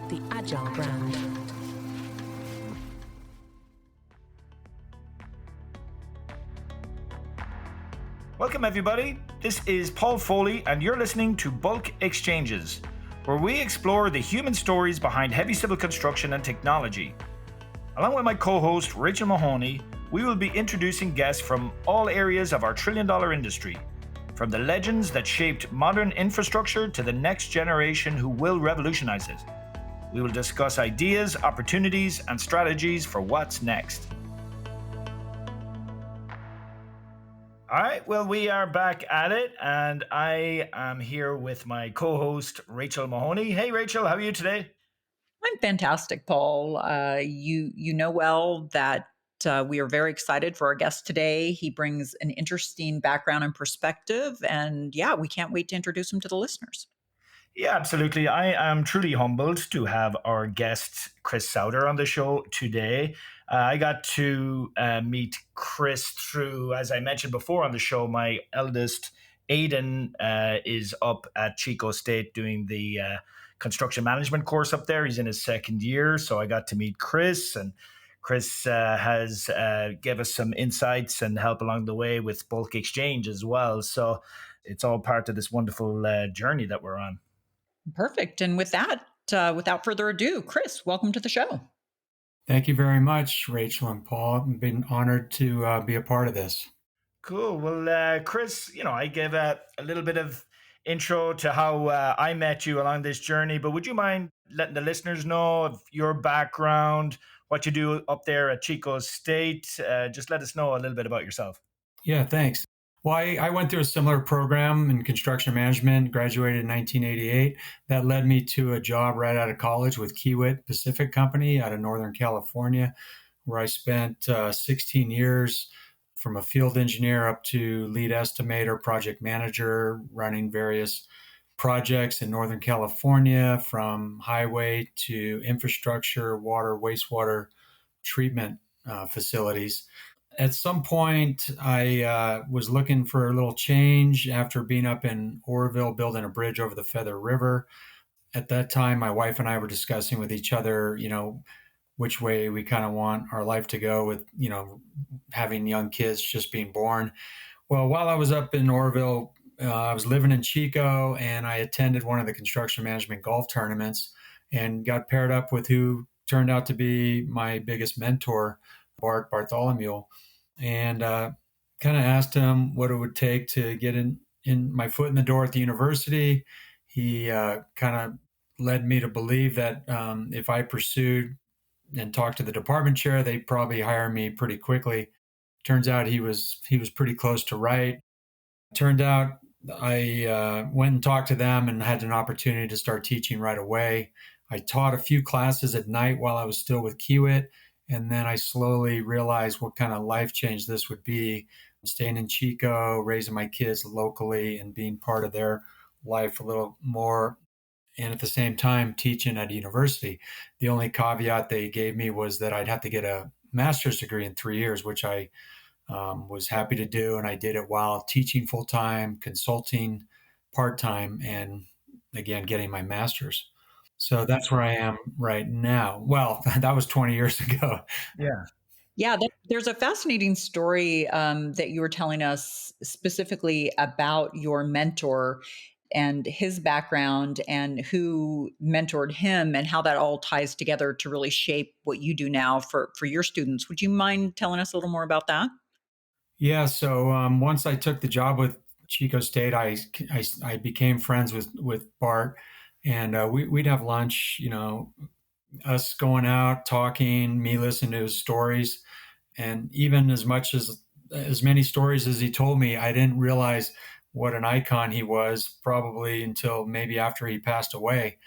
the Agile brand. Welcome, everybody. This is Paul Foley, and you're listening to Bulk Exchanges, where we explore the human stories behind heavy civil construction and technology. Along with my co-host, Rachel Mahoney, we will be introducing guests from all areas of our trillion-dollar industry, from the legends that shaped modern infrastructure to the next generation who will revolutionize it. We will discuss ideas, opportunities, and strategies for what's next. All right, well, we are back at it, and I am here with my co-host, Rachel Mahoney. Hey, Rachel, how are you today? I'm fantastic, Paul. You know well that we are very excited for our guest today. He brings an interesting background and perspective, and yeah, we can't wait to introduce him to the listeners. Yeah, absolutely. I am truly humbled to have our guest, Chris Souter, on the show today. I got to meet Chris through, as I mentioned before on the show, my eldest, Aiden, is up at Chico State doing the construction management course up there. He's in his second year. So I got to meet Chris, and Chris has gave us some insights and help along the way with Bulk Exchange as well. So it's all part of this wonderful journey that we're on. Perfect. And with that, without further ado, Chris, welcome to the show. Thank you very much, Rachel and Paul. I've been honored to be a part of this. Cool. Well, Chris, I gave a little bit of intro to how I met you along this journey, but would you mind letting the listeners know of your background, what you do up there at Chico State? Just let us know a little bit about yourself. Yeah, thanks. Well, I went through a similar program in construction management, graduated in 1988. That led me to a job right out of college with Kiewit Pacific Company out of Northern California, where I spent 16 years from a field engineer up to lead estimator, project manager, running various projects in Northern California, from highway to infrastructure, water, wastewater treatment facilities. At some point, I was looking for a little change after being up in Oroville building a bridge over the Feather River. At that time, my wife and I were discussing with each other, which way we kind of want our life to go with, having young kids just being born. Well, while I was up in Oroville, I was living in Chico, and I attended one of the construction management golf tournaments and got paired up with who turned out to be my biggest mentor, Bart Bartholomew, and kind of asked him what it would take to get in my foot in the door at the university. He kind of led me to believe that if I pursued and talked to the department chair, they'd probably hire me pretty quickly. Turns out he was pretty close to right. Turned out I went and talked to them and had an opportunity to start teaching right away. I taught a few classes at night while I was still with Kiewit, and then I slowly realized what kind of life change this would be, staying in Chico, raising my kids locally, and being part of their life a little more, and at the same time teaching at a university. The only caveat they gave me was that I'd have to get a master's degree in 3 years, which I was happy to do, and I did it while teaching full-time, consulting part-time, and again, getting my master's. So that's where I am right now. Well, that was 20 years ago. Yeah. Yeah, there's a fascinating story that you were telling us specifically about your mentor and his background and who mentored him and how that all ties together to really shape what you do now for your students. Would you mind telling us a little more about that? Yeah. So once I took the job with Chico State, I became friends with Bart, and we'd have lunch. Us going out, talking, me listening to his stories, and even as many stories as he told me, I didn't realize what an icon he was probably until maybe after he passed away.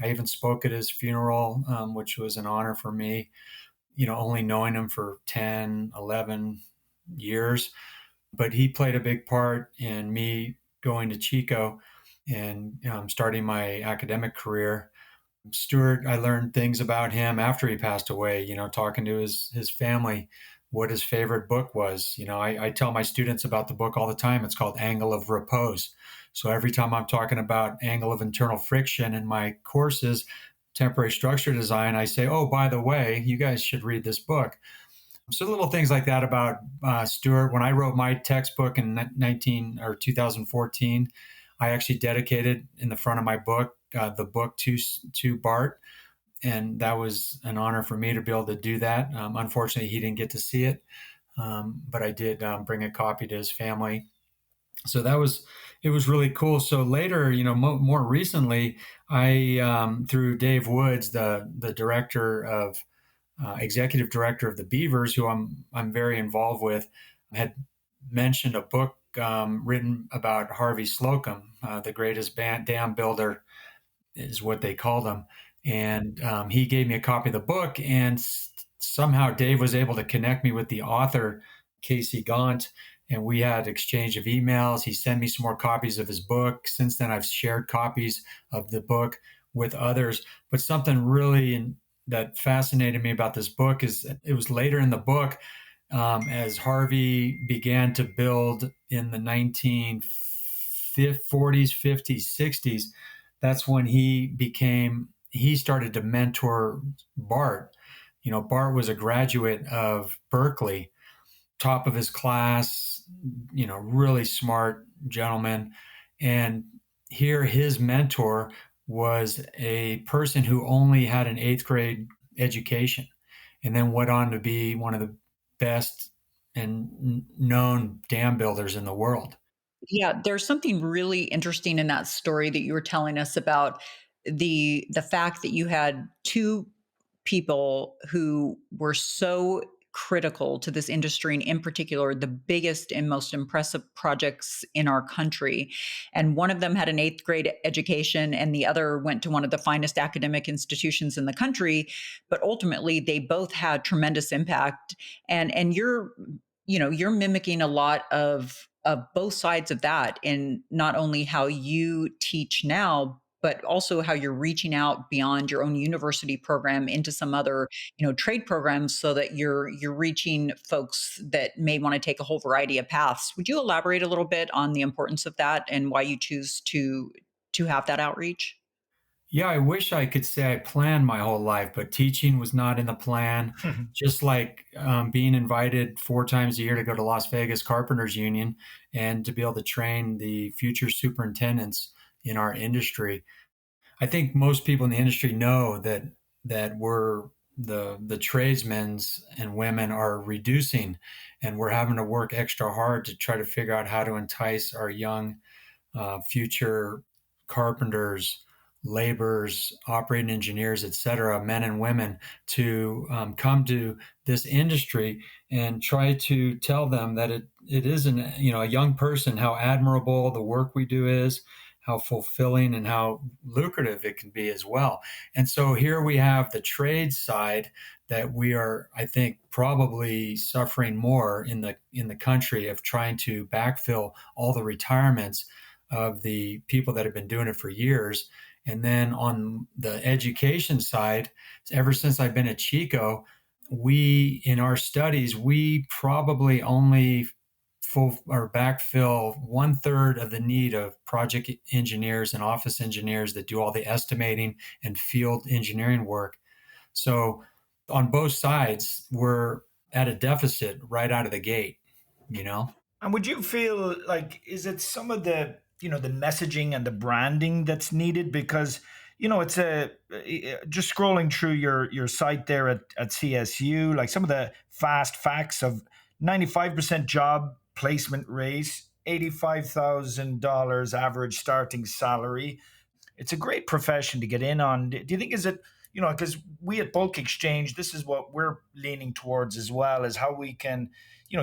I even spoke at his funeral, which was an honor for me, only knowing him for 10, 11 years. But he played a big part in me going to Chico and starting my academic career. Stuart, I learned things about him after he passed away, talking to his family, what his favorite book was. I tell my students about the book all the time. It's called Angle of Repose. So every time I'm talking about angle of internal friction in my courses, temporary structure design, I say, "Oh, by the way, you guys should read this book." So little things like that about Stuart. When I wrote my textbook in 2014, I actually dedicated in the front of my book the book to Bart, and that was an honor for me to be able to do that. Unfortunately, he didn't get to see it, but I did bring a copy to his family. So that was it was really cool. So later, more recently, I through Dave Woods, the director of executive director of the Beavers, who I'm very involved with, had mentioned a book written about Harvey Slocum, the greatest dam builder, is what they called him. And he gave me a copy of the book, and somehow Dave was able to connect me with the author, Casey Gaunt, and we had exchange of emails. He sent me some more copies of his book. Since then, I've shared copies of the book with others. But something really that fascinated me about this book is it was later in the book, as Harvey began to build in the 1940s, 50s, 60s. That's when he started to mentor Bart. Bart was a graduate of Berkeley, top of his class, really smart gentleman. And here his mentor was a person who only had an eighth grade education and then went on to be one of the best and known dam builders in the world. Yeah, there's something really interesting in that story that you were telling us about the fact that you had two people who were so critical to this industry, and in particular the biggest and most impressive projects in our country, and one of them had an eighth grade education and the other went to one of the finest academic institutions in the country, but ultimately they both had tremendous impact. And you're mimicking a lot of both sides of that in not only how you teach now, but also how you're reaching out beyond your own university program into some other, trade programs, so that you're reaching folks that may want to take a whole variety of paths. Would you elaborate a little bit on the importance of that and why you choose to have that outreach? Yeah, I wish I could say I planned my whole life, but teaching was not in the plan. Just like being invited 4 times a year to go to Las Vegas Carpenters Union and to be able to train the future superintendents in our industry. I think most people in the industry know that we're the tradesmen's and women are reducing, and we're having to work extra hard to try to figure out how to entice our young future carpenters, laborers, operating engineers, etc., men and women, to come to this industry and try to tell them that it is a young person, how admirable the work we do is, how fulfilling and how lucrative it can be as well. And so here we have the trade side that we are, I think, probably suffering more in the country of trying to backfill all the retirements of the people that have been doing it for years. And then on the education side, ever since I've been at Chico, we in our studies, we probably only full or backfill 1/3 of the need of project engineers and office engineers that do all the estimating and field engineering work. So on both sides, we're at a deficit right out of the gate, you know? And would you feel like is it some of the the messaging and the branding that's needed? Because it's a just scrolling through your site there at CSU, like some of the fast facts of 95% job placement rate, $85,000 average starting salary. It's a great profession to get in on. Do you think is it because we at Bulk Exchange, this is what we're leaning towards as well, is how we can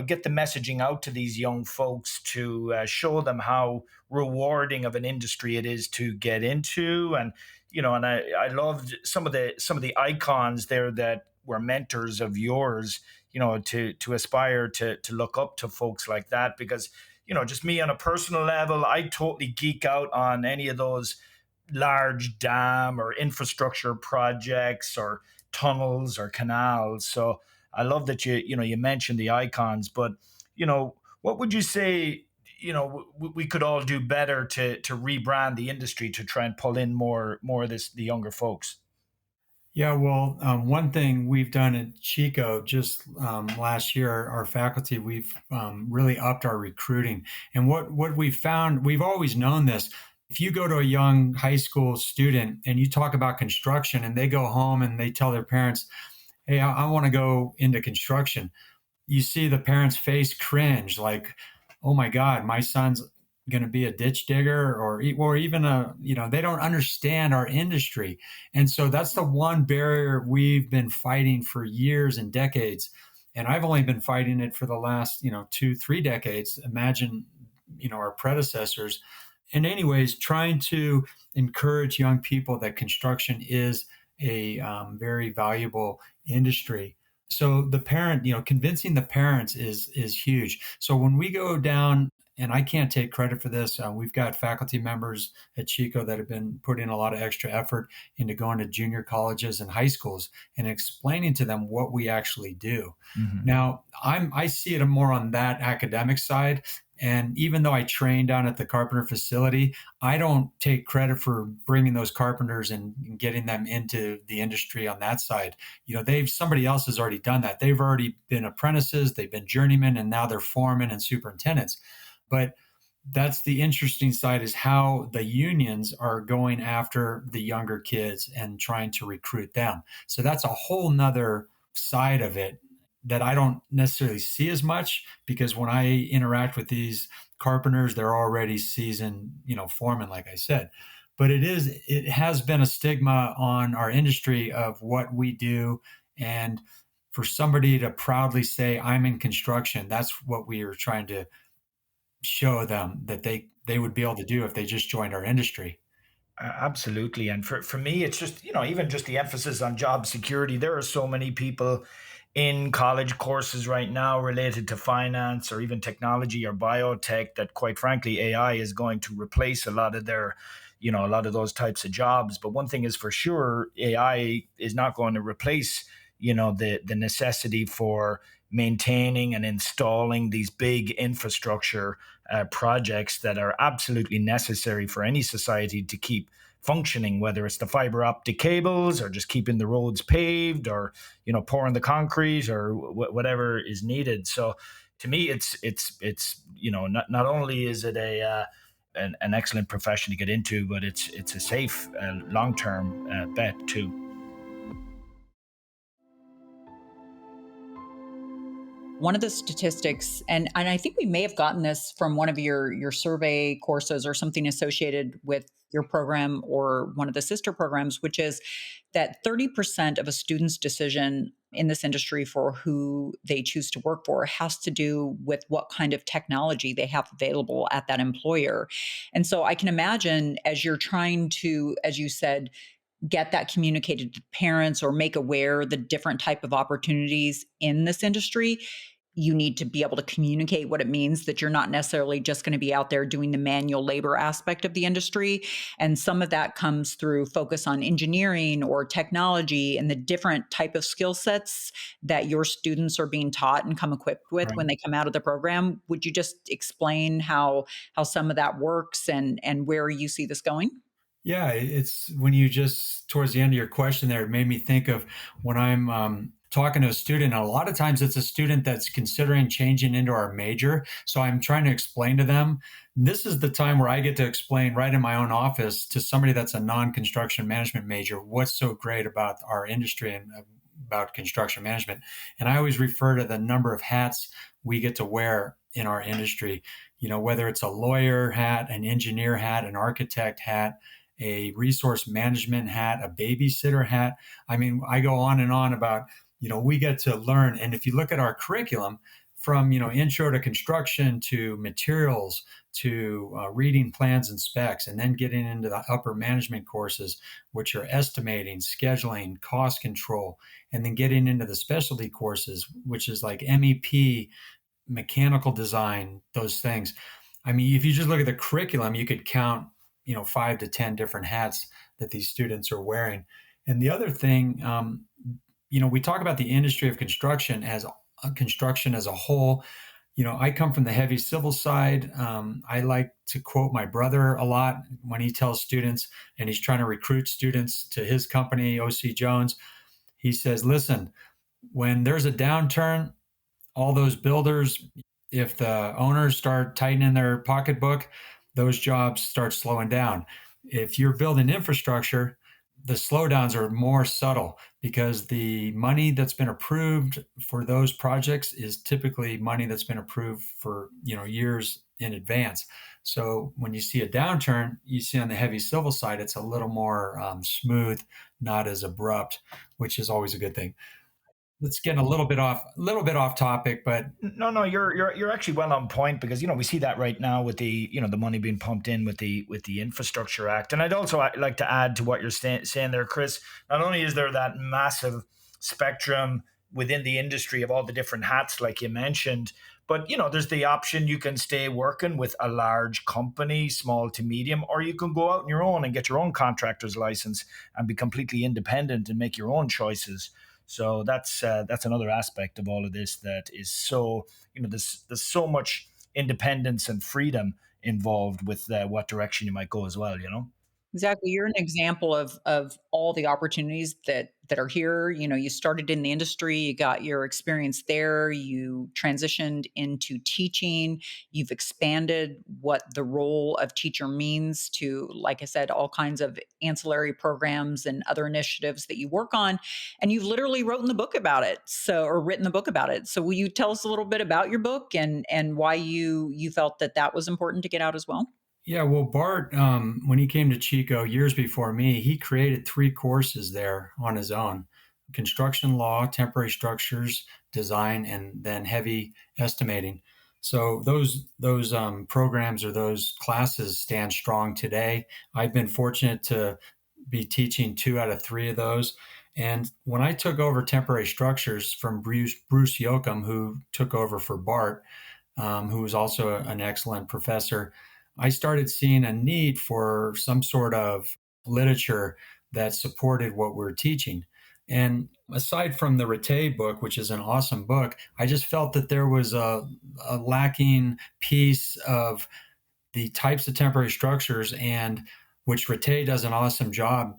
get the messaging out to these young folks to show them how rewarding of an industry it is to get into. And and I loved some of the icons there that were mentors of yours, to aspire to look up to folks like that. Because just me on a personal level, I totally geek out on any of those large dam or infrastructure projects or tunnels or canals. So I love that you mentioned the icons, but what would you say we could all do better to rebrand the industry to try and pull in more of the younger folks? Yeah, well, one thing we've done at Chico just last year, our faculty, we've really upped our recruiting. And what we found, we've always known this. If you go to a young high school student and you talk about construction and they go home and they tell their parents, hey, I want to go into construction, you see the parents' face cringe, like, oh my God, my son's going to be a ditch digger, or even a, they don't understand our industry. And so that's the one barrier we've been fighting for years and decades. And I've only been fighting it for the last, 2, 3 decades. Imagine, our predecessors. And anyways, trying to encourage young people that construction is a very valuable industry. So the parent, convincing the parents is huge. So when we go down, and I can't take credit for this, we've got faculty members at Chico that have been putting a lot of extra effort into going to junior colleges and high schools and explaining to them what we actually do. Hmm. Now, I see it more on that academic side. And even though I train down at the Carpenter facility, I don't take credit for bringing those carpenters and getting them into the industry on that side. They've somebody else has already done that. They've already been apprentices, they've been journeymen, and now they're foremen and superintendents. But that's the interesting side, is how the unions are going after the younger kids and trying to recruit them. So that's a whole nother side of it that I don't necessarily see as much, because when I interact with these carpenters, they're already seasoned, foremen, like I said. But it has been a stigma on our industry of what we do. And for somebody to proudly say, I'm in construction, that's what we are trying to show them that they would be able to do if they just joined our industry. Absolutely. And for me, it's just, even just the emphasis on job security. There are so many people in college courses right now related to finance or even technology or biotech that, quite frankly, AI is going to replace a lot of their, a lot of those types of jobs. But one thing is for sure, AI is not going to replace, the necessity for maintaining and installing these big infrastructure projects that are absolutely necessary for any society to keep functioning, whether it's the fiber optic cables or just keeping the roads paved or pouring the concrete or whatever is needed. So to me, it's not only is it an excellent profession to get into, but it's a safe long term bet too. One of the statistics, and I think we may have gotten this from one of your survey courses or something associated with your program or one of the sister programs, which is that 30% of a student's decision in this industry for who they choose to work for has to do with what kind of technology they have available at that employer. And so I can imagine, as you're trying to, as you said, get that communicated to parents or make aware the different type of opportunities in this industry, you need to be able to communicate what it means that you're not necessarily just going to be out there doing the manual labor aspect of the industry. And some of that comes through focus on engineering or technology and the different type of skill sets that your students are being taught and come equipped with Right. when they come out of the program. Would you just explain how some of that works and where you see this going? Yeah, it's when you just towards the end of your question there, it made me think of when I'm talking to a student. And a lot of times it's a student that's considering changing into our major. So I'm trying to explain to them. This is the time where I get to explain right in my own office to somebody that's a non construction management major what's so great about our industry and about construction management. And I always refer to the number of hats we get to wear in our industry. Whether it's a lawyer hat, an engineer hat, an architect hat, a resource management hat, a babysitter hat. I mean, I go on and on about, we get to learn. And if you look at our curriculum from, intro to construction to materials to reading plans and specs, and then getting into the upper management courses, which are estimating, scheduling, cost control, and then getting into the specialty courses, which is like MEP, mechanical design, those things. I mean, if you just look at the curriculum, you could count, 5 to 10 different hats that these students are wearing. And the other thing, we talk about the industry of construction as a whole. I come from the heavy civil side. I like to quote my brother a lot when he tells students and he's trying to recruit students to his company, OC Jones. He says, listen, when there's a downturn, all those builders, if the owners start tightening their pocketbook, those jobs start slowing down. If you're building infrastructure, the slowdowns are more subtle because the money that's been approved for those projects is typically money that's been approved for years in advance. So when you see a downturn, you see on the heavy civil side, it's a little more smooth, not as abrupt, which is always a good thing. Let's get a little bit off topic, but No, no, you're actually well on point because we see that right now with the money being pumped in with the Infrastructure Act, and I'd also like to add to what you're saying there, Chris. Not only is there that massive spectrum within the industry of all the different hats, like you mentioned, but there's the option you can stay working with a large company, small to medium, or you can go out on your own and get your own contractor's license and be completely independent and make your own choices. So that's another aspect of all of this that is so there's so much independence and freedom involved with what direction you might go as well. Exactly. You're an example of all the opportunities that are here. You started in the industry, you got your experience there, you transitioned into teaching, you've expanded what the role of teacher means to, like I said, all kinds of ancillary programs and other initiatives that you work on. And you've literally written the book about it. Or written the book about it. So will you tell us a little bit about your book and why you felt that was important to get out as well? yeah, well, Bart, when he came to Chico years before me, he created three courses there on his own: construction law, temporary structures, design, and then heavy estimating. So those programs or those classes stand strong today. I've been fortunate to be teaching two out of three of those. And when I took over temporary structures from Bruce Yoakum, who took over for Bart, who was also an excellent professor, I started seeing a need for some sort of literature that supported what we're teaching. And aside from the Rattay book, which is an awesome book, I just felt that there was a lacking piece of the types of temporary structures, and which Rattay does an awesome job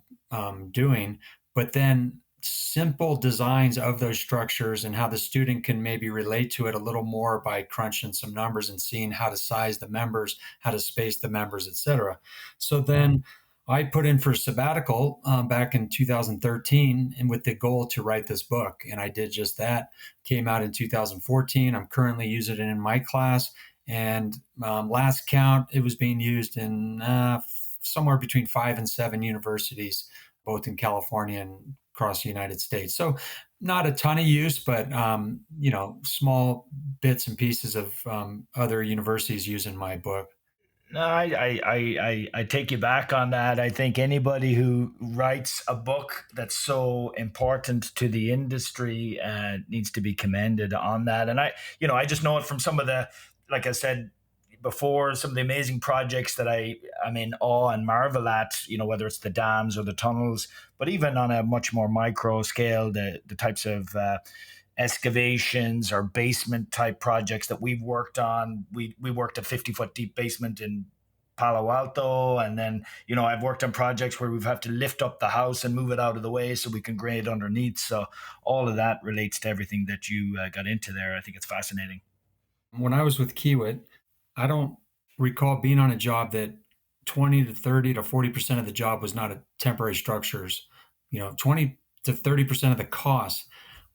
doing, but then simple designs of those structures and how the student can maybe relate to it a little more by crunching some numbers and seeing how to size the members, how to space the members, etc. So then I put in for sabbatical back in 2013, and with the goal to write this book, and I did just that. Came out in 2014. I'm currently using it in my class, and last count, it was being used in somewhere between 5 and 7 universities, both in California and across the United States. So, not a ton of use, but small bits and pieces of other universities using my book. No, I take you back on that. I think anybody who writes a book that's so important to the industry needs to be commended on that. And I just know it from some of the, like I said before, some of the amazing projects that I'm in awe and marvel at. Whether it's the dams or the tunnels, but even on a much more micro scale, the types of excavations or basement type projects that we've worked on. We worked a 50-foot deep basement in Palo Alto, and then I've worked on projects where we've had to lift up the house and move it out of the way so we can grade underneath. So all of that relates to everything that you got into there. I think it's fascinating. When I was with Kiewit, I don't recall being on a job that 20 to 30 to 40% of the job was not a temporary structures. 20 to 30% of the costs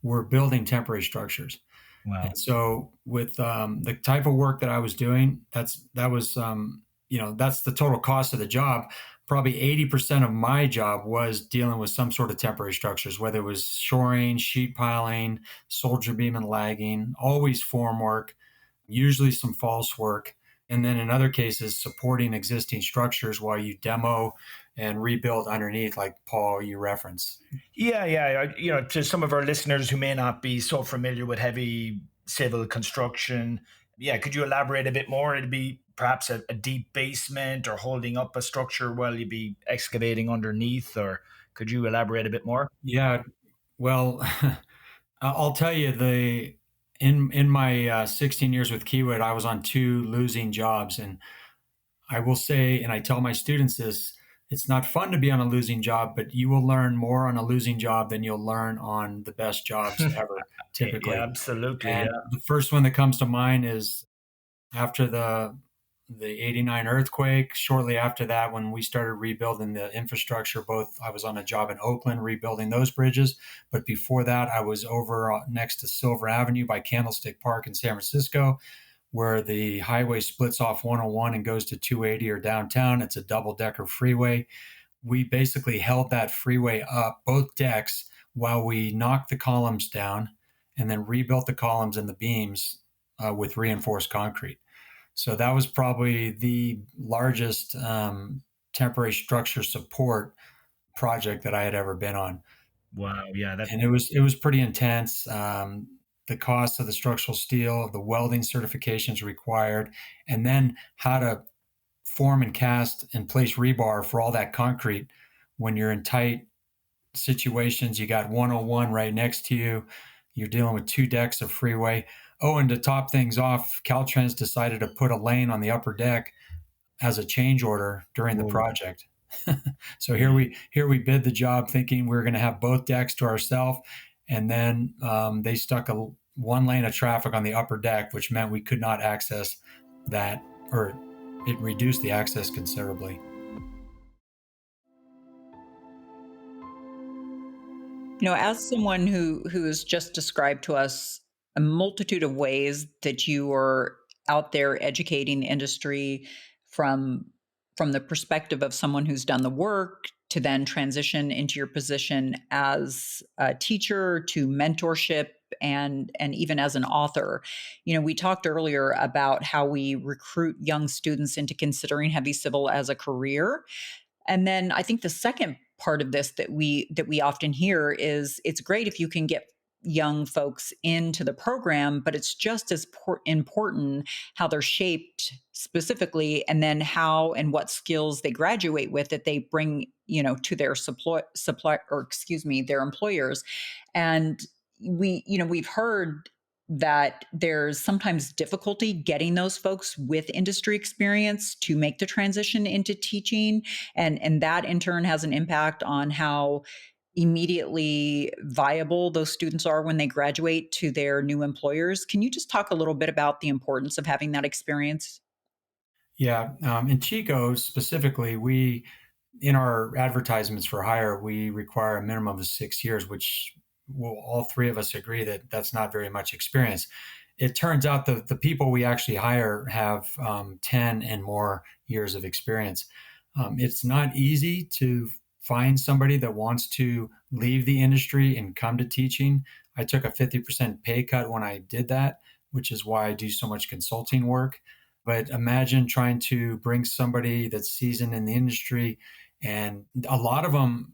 were building temporary structures. Wow. And so with the type of work that I was doing, that's the total cost of the job. Probably 80% of my job was dealing with some sort of temporary structures, whether it was shoring, sheet piling, soldier beam and lagging, always form work, usually some false work. And then in other cases, supporting existing structures while you demo and rebuild underneath, like Paul, you referenced. Yeah, yeah. To some of our listeners who may not be so familiar with heavy civil construction, yeah, could you elaborate a bit more? It'd be perhaps a deep basement or holding up a structure while you'd be excavating underneath, or could you elaborate a bit more? Yeah, well, I'll tell you, the In my 16 years with Kiewit, I was on two losing jobs, and I will say, and I tell my students this: it's not fun to be on a losing job, but you will learn more on a losing job than you'll learn on the best jobs ever, Yeah, typically. absolutely. And Yeah. the first one that comes to mind is after the 89 earthquake. Shortly after that, when we started rebuilding the infrastructure, both I was on a job in Oakland rebuilding those bridges, but before that I was over next to Silver Avenue by Candlestick Park in San Francisco, where the highway splits off 101 and goes to 280 or downtown. It's a double decker freeway. We basically held that freeway up, both decks, while we knocked the columns down and then rebuilt the columns and the beams with reinforced concrete. So that was probably the largest temporary structure support project that I had ever been on, Wow. Yeah. That. and it was pretty intense. The cost of the structural steel, the welding certifications required, and then how to form and cast and place rebar for all that concrete when you're in tight situations. You got 101 right next to you. You're dealing with two decks of freeway. Oh, and to top things off, Caltrans decided to put a lane on the upper deck as a change order during the Whoa. project. So here we bid the job thinking we were going to have both decks to ourselves, and then they stuck a one lane of traffic on the upper deck, which meant we could not access that, or it reduced the access considerably. As someone who has just described to us a multitude of ways that you are out there educating the industry from from the perspective of someone who's done the work to then transition into your position as a teacher to mentorship and even as an author. We talked earlier about how we recruit young students into considering heavy civil as a career, and then I think the second part of this that we often hear is it's great if you can get young folks into the program, but it's just as important how they're shaped specifically, and then how and what skills they graduate with that they bring, to their supply, or excuse me, their employers. And we've heard that there's sometimes difficulty getting those folks with industry experience to make the transition into teaching, and that in turn has an impact on how immediately viable those students are when they graduate to their new employers. Can you just talk a little bit about the importance of having that experience? Yeah, in Chico specifically, we in our advertisements for hire, we require a minimum of 6 years, which will all three of us agree that that's not very much experience. It turns out the people we actually hire have 10 and more years of experience. It's not easy to find somebody that wants to leave the industry and come to teaching. I took a 50% pay cut when I did that, which is why I do so much consulting work. But imagine trying to bring somebody that's seasoned in the industry, and a lot of them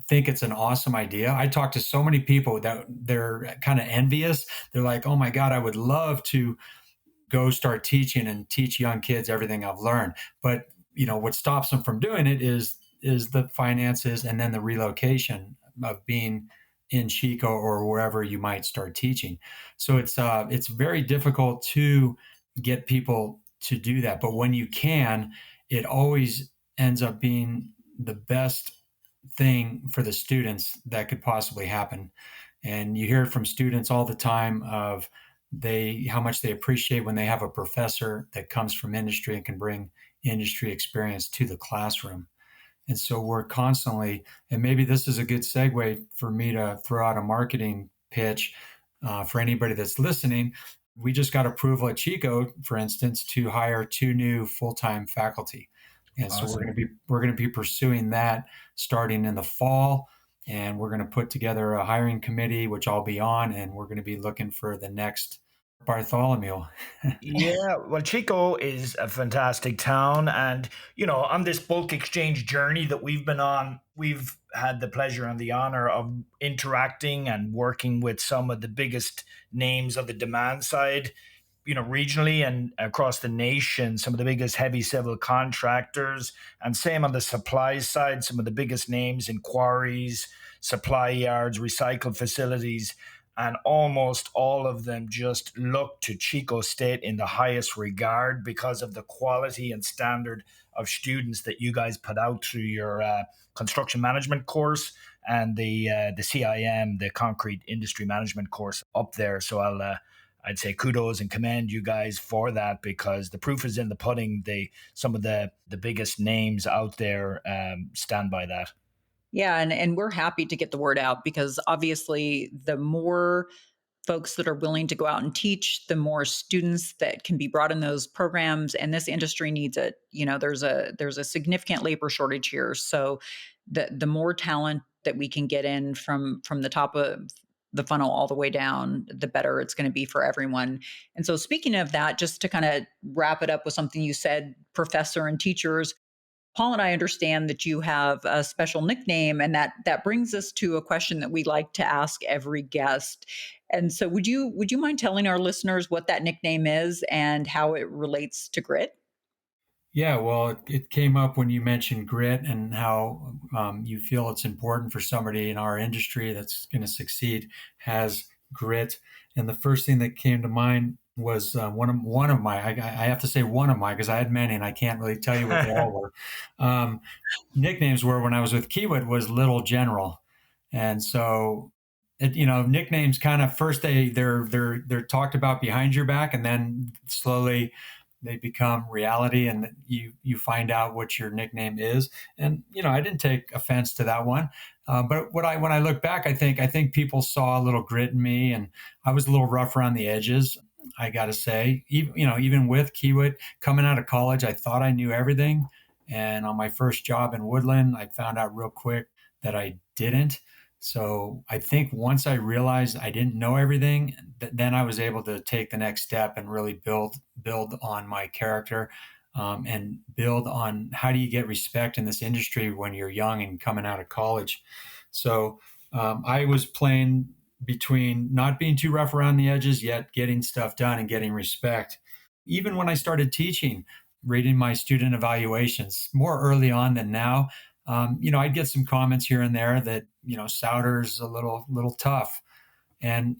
think it's an awesome idea. I talk to so many people that they're kind of envious. They're like, "Oh my God, I would love to go start teaching and teach young kids everything I've learned." But what stops them from doing it is the finances and then the relocation of being in Chico or wherever you might start teaching. So it's very difficult to get people to do that. But when you can, it always ends up being the best thing for the students that could possibly happen. And you hear it from students all the time of they how much they appreciate when they have a professor that comes from industry and can bring industry experience to the classroom. And so we're constantly, and maybe this is a good segue for me to throw out a marketing pitch for anybody that's listening. We just got approval at Chico, for instance, to hire two new full-time faculty, and so we're Awesome. going to be we're going to be pursuing that starting in the fall. And we're going to put together a hiring committee, which I'll be on, and we're going to be looking for the next Bartholomew. Yeah, well, Chico is a fantastic town. And, on this bulk exchange journey that we've been on, we've had the pleasure and the honor of interacting and working with some of the biggest names of the demand side, regionally and across the nation, some of the biggest heavy civil contractors. And same on the supply side, some of the biggest names in quarries, supply yards, recycle facilities. and almost all of them just look to Chico State in the highest regard because of the quality and standard of students that you guys put out through your construction management course and the CIM, the concrete industry management course up there. So I'd say kudos and commend you guys for that, because the proof is in the pudding. Some of the biggest names out there stand by that. Yeah, and we're happy to get the word out, because obviously the more folks that are willing to go out and teach, the more students that can be brought in those programs, and this industry needs it. There's a significant labor shortage here, so the more talent that we can get in from the top of the funnel all the way down, the better it's going to be for everyone. And so, speaking of that, just to kind of wrap it up with something you said, professor and teachers, Paul and I understand that you have a special nickname, and that brings us to a question that we like to ask every guest. And so, would you mind telling our listeners what that nickname is and how it relates to grit? Yeah, well, it came up when you mentioned grit and how you feel it's important for somebody in our industry that's going to succeed has grit. And the first thing that came to mind was one of my I have to say one of my, because I had many and I can't really tell you what they all were. Um, Nicknames were, when I was with Kiewit, was Little General, and so nicknames kind of first they're talked about behind your back, and then slowly they become reality, and you find out what your nickname is. And I didn't take offense to that one, but when I look back, I think people saw a little grit in me, and I was a little rough around the edges. I got to say, even with Kiewit coming out of college, I thought I knew everything, and on my first job in Woodland, I found out real quick that I didn't. So I think once I realized I didn't know everything, then I was able to take the next step and really build on my character, and build on how do you get respect in this industry when you're young and coming out of college. So I was playing between not being too rough around the edges, yet getting stuff done and getting respect. Even when I started teaching, reading my student evaluations more early on than now, I'd get some comments here and there that, Souter's a little tough. And,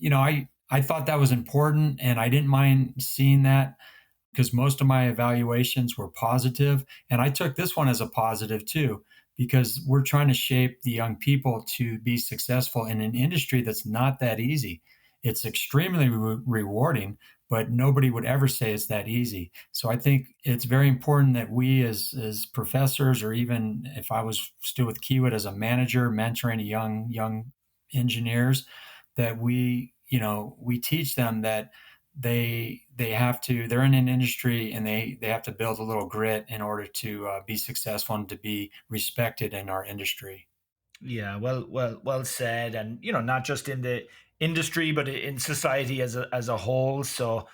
I thought that was important, and I didn't mind seeing that, because most of my evaluations were positive, and I took this one as a positive too, because we're trying to shape the young people to be successful in an industry that's not that easy. It's extremely rewarding, but nobody would ever say it's that easy. So I think it's very important that we, as professors, or even if I was still with Kiewit as a manager mentoring young engineers, that we teach them that they're in an industry, and they have to build a little grit in order to be successful and to be respected in our industry. Yeah, well said, and not just in the industry, but in society as a whole. So,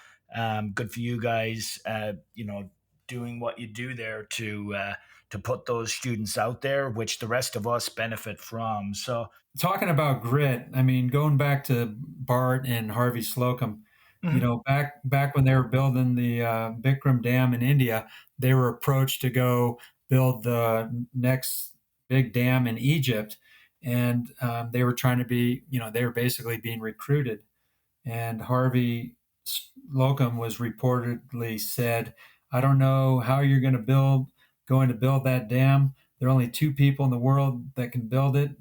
good for you guys. Doing what you do there to put those students out there, which the rest of us benefit from. So, Talking about grit, I mean, going back to Bart and Harvey Slocum, mhm. back when they were building the Bikram Dam in India, they were approached to go build the next big dam in Egypt, and they were trying to be, they were basically being recruited. And Harvey Slocum was reportedly said, "I don't know how you're going to build that dam. There are only two people in the world that can build it,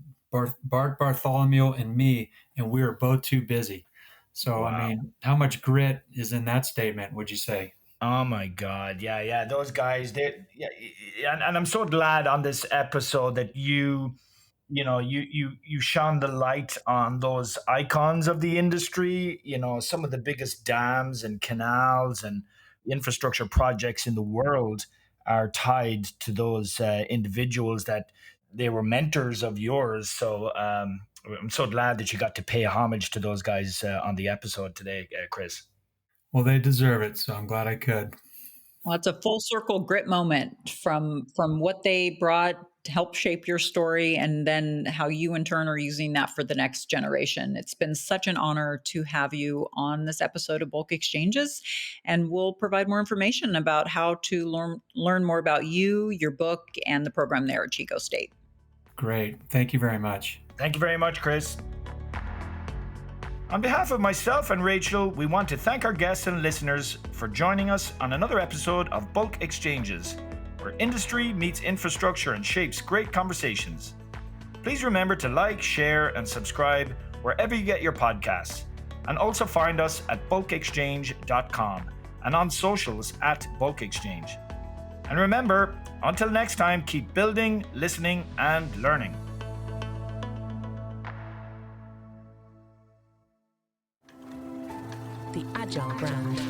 Bart Bartholomew and me, and we are both too busy." So, I Wow. mean, how much grit is in that statement, would you say? Oh my God. Yeah, yeah. Those guys, yeah, and I'm so glad on this episode that you shone the light on those icons of the industry, some of the biggest dams and canals and infrastructure projects in the world are tied to those individuals that they were mentors of yours. So I'm so glad that you got to pay homage to those guys on the episode today, Chris. Well, they deserve it, so I'm glad I could. Well, it's a full circle grit moment from what they brought to help shape your story, and then how you in turn are using that for the next generation. It's been such an honor to have you on this episode of Bulk Exchanges, and we'll provide more information about how to learn more about you, your book, and the program there at Chico State. Great. Thank you very much. Thank you very much, Chris. On behalf of myself and Rachel, we want to thank our guests and listeners for joining us on another episode of Bulk Exchanges, where industry meets infrastructure and shapes great conversations. Please remember to like, share, and subscribe wherever you get your podcasts, and also find us at bulkexchange.com and on socials at Bulk Exchange. And remember, until next time, keep building, listening, and learning. The Agile brand.